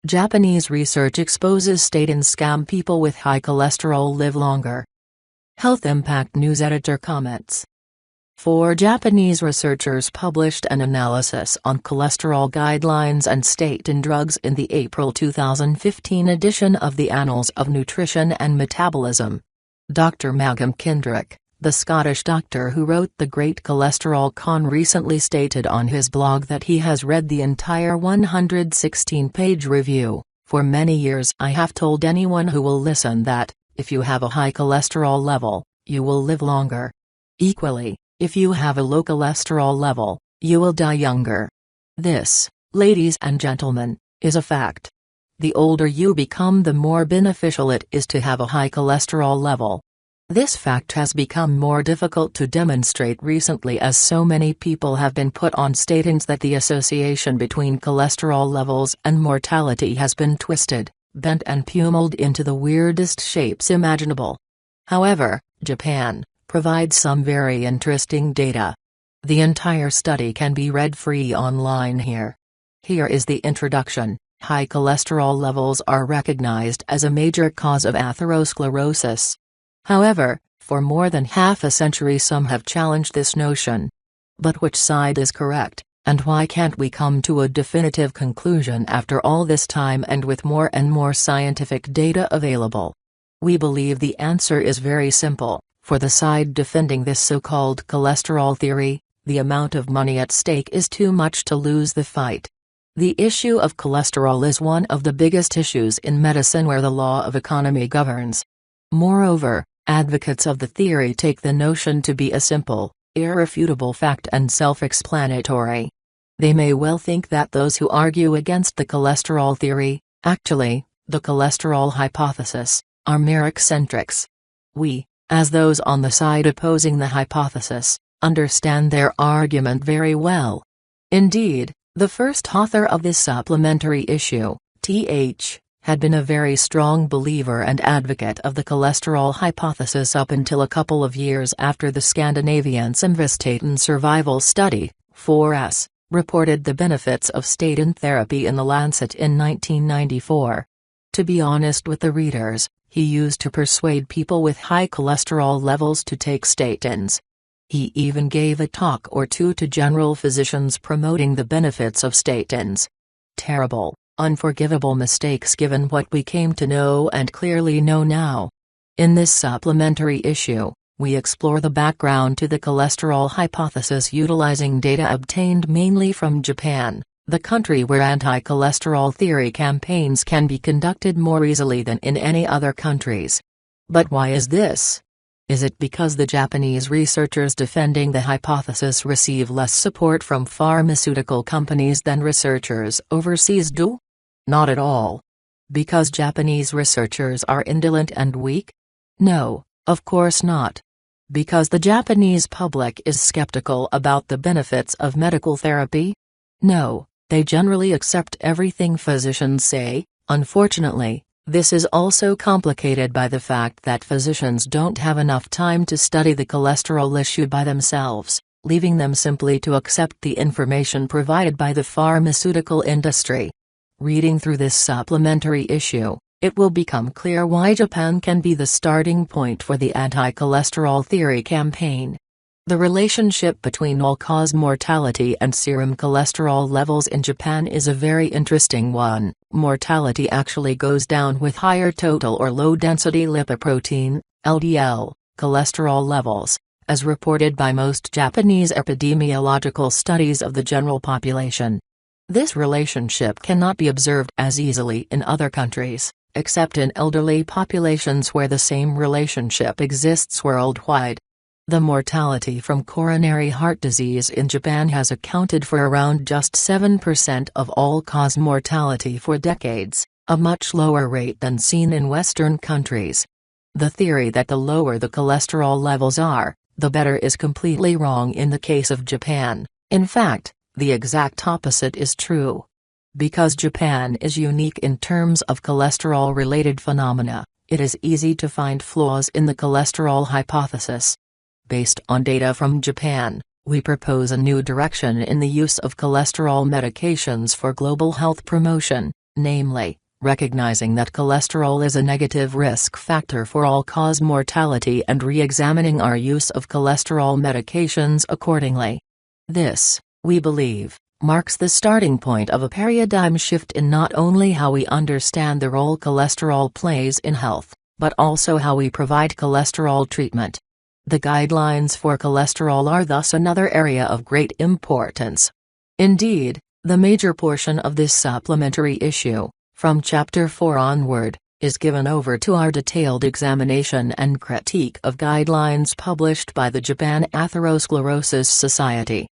Japanese research exposes statin scam, people with high cholesterol live longer. Health Impact News editor comments. 4 Japanese researchers published an analysis on cholesterol guidelines and statin drugs in the April 2015 edition of the Annals of Nutrition and Metabolism. Dr. Kendrick, the Scottish doctor who wrote The Great Cholesterol Con, recently stated on his blog that he has read the entire 116-page review. For many years I have told anyone who will listen that, if you have a high cholesterol level, you will live longer. Equally, if you have a low cholesterol level, you will die younger. This, ladies and gentlemen, is a fact. The older you become, the more beneficial it is to have a high cholesterol level. This fact has become more difficult to demonstrate recently, as so many people have been put on statins that the association between cholesterol levels and mortality has been twisted, bent and pummeled into the weirdest shapes imaginable. However, Japan provides some very interesting data. The entire study can be read free online here. Here is the introduction. High cholesterol levels are recognized as a major cause of atherosclerosis. However, for more than half a century some have challenged this notion. But which side is correct, and why can't we come to a definitive conclusion after all this time and with more and more scientific data available? We believe the answer is very simple. For the side defending this so-called cholesterol theory, the amount of money at stake is too much to lose the fight. The issue of cholesterol is one of the biggest issues in medicine where the law of economy governs. Moreover, advocates of the theory take the notion to be a simple, irrefutable fact and self-explanatory. They may well think that those who argue against the cholesterol theory, actually, the cholesterol hypothesis, are mere eccentrics. We, as those on the side opposing the hypothesis, understand their argument very well. Indeed, the first author of this supplementary issue, Th. had been a very strong believer and advocate of the cholesterol hypothesis up until a couple of years after the Scandinavian simvastatin survival study, 4S, reported the benefits of statin therapy in The Lancet in 1994. To be honest with the readers, he used to persuade people with high cholesterol levels to take statins. He even gave a talk or two to general physicians promoting the benefits of statins. Terrible, unforgivable mistakes given what we came to know and clearly know now. In this supplementary issue, we explore the background to the cholesterol hypothesis utilizing data obtained mainly from Japan, the country where anti-cholesterol theory campaigns can be conducted more easily than in any other countries. But why is this? Is it because the Japanese researchers defending the hypothesis receive less support from pharmaceutical companies than researchers overseas do? Not at all. Because Japanese researchers are indolent and weak? No, of course not. Because the Japanese public is skeptical about the benefits of medical therapy? No, they generally accept everything physicians say. Unfortunately, this is also complicated by the fact that physicians don't have enough time to study the cholesterol issue by themselves, leaving them simply to accept the information provided by the pharmaceutical industry. Reading through this supplementary issue, it will become clear why Japan can be the starting point for the anti-cholesterol theory campaign. The relationship between all-cause mortality and serum cholesterol levels in Japan is a very interesting one. Mortality actually goes down with higher total or low-density lipoprotein, LDL, cholesterol levels, as reported by most Japanese epidemiological studies of the general population. This relationship cannot be observed as easily in other countries, except in elderly populations where the same relationship exists worldwide. The mortality from coronary heart disease in Japan has accounted for around just 7% of all-cause mortality for decades, a much lower rate than seen in Western countries. The theory that the lower the cholesterol levels are, the better is completely wrong in the case of Japan. In fact, the exact opposite is true. Because Japan is unique in terms of cholesterol-related phenomena, it is easy to find flaws in the cholesterol hypothesis. Based on data from Japan, we propose a new direction in the use of cholesterol medications for global health promotion. Namely, recognizing that cholesterol is a negative risk factor for all-cause mortality and re-examining our use of cholesterol medications accordingly. This, we believe, marks the starting point of a paradigm shift in not only how we understand the role cholesterol plays in health, but also how we provide cholesterol treatment. The guidelines for cholesterol are thus another area of great importance. Indeed, the major portion of this supplementary issue, from Chapter 4 onward, is given over to our detailed examination and critique of guidelines published by the Japan Atherosclerosis Society.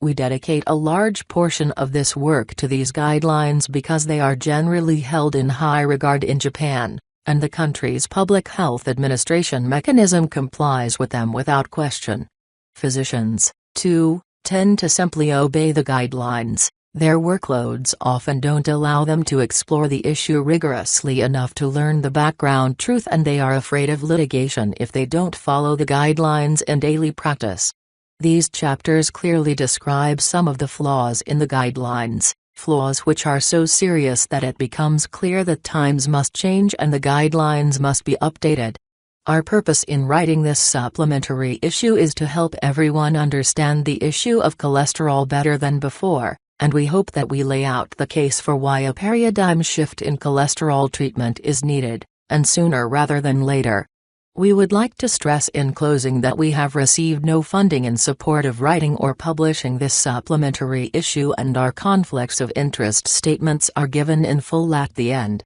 We dedicate a large portion of this work to these guidelines because they are generally held in high regard in Japan, and the country's public health administration mechanism complies with them without question. Physicians, too, tend to simply obey the guidelines. Their workloads often don't allow them to explore the issue rigorously enough to learn the background truth, and they are afraid of litigation if they don't follow the guidelines in daily practice. These chapters clearly describe some of the flaws in the guidelines, flaws which are so serious that it becomes clear that times must change and the guidelines must be updated. Our purpose in writing this supplementary issue is to help everyone understand the issue of cholesterol better than before, and we hope that we lay out the case for why a paradigm shift in cholesterol treatment is needed, and sooner rather than later. We would like to stress in closing that we have received no funding in support of writing or publishing this supplementary issue, and our conflicts of interest statements are given in full at the end.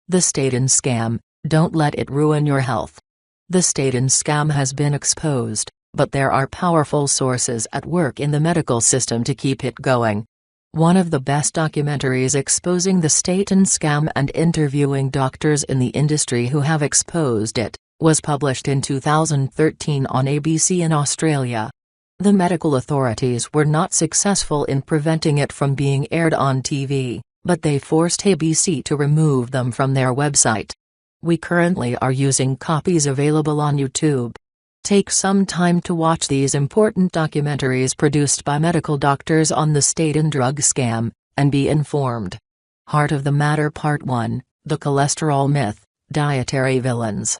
The Statin scam, don't let it ruin your health. The Statin scam has been exposed, but there are powerful sources at work in the medical system to keep it going. One of the best documentaries exposing the Statin scam and interviewing doctors in the industry who have exposed it was published in 2013 on ABC in Australia. The medical authorities were not successful in preventing it from being aired on TV, but they forced ABC to remove them from their website. We currently are using copies available on YouTube. Take some time to watch these important documentaries produced by medical doctors on the Statin drug scam, and be informed. Heart of the Matter Part 1, The Cholesterol Myth, Dietary Villains.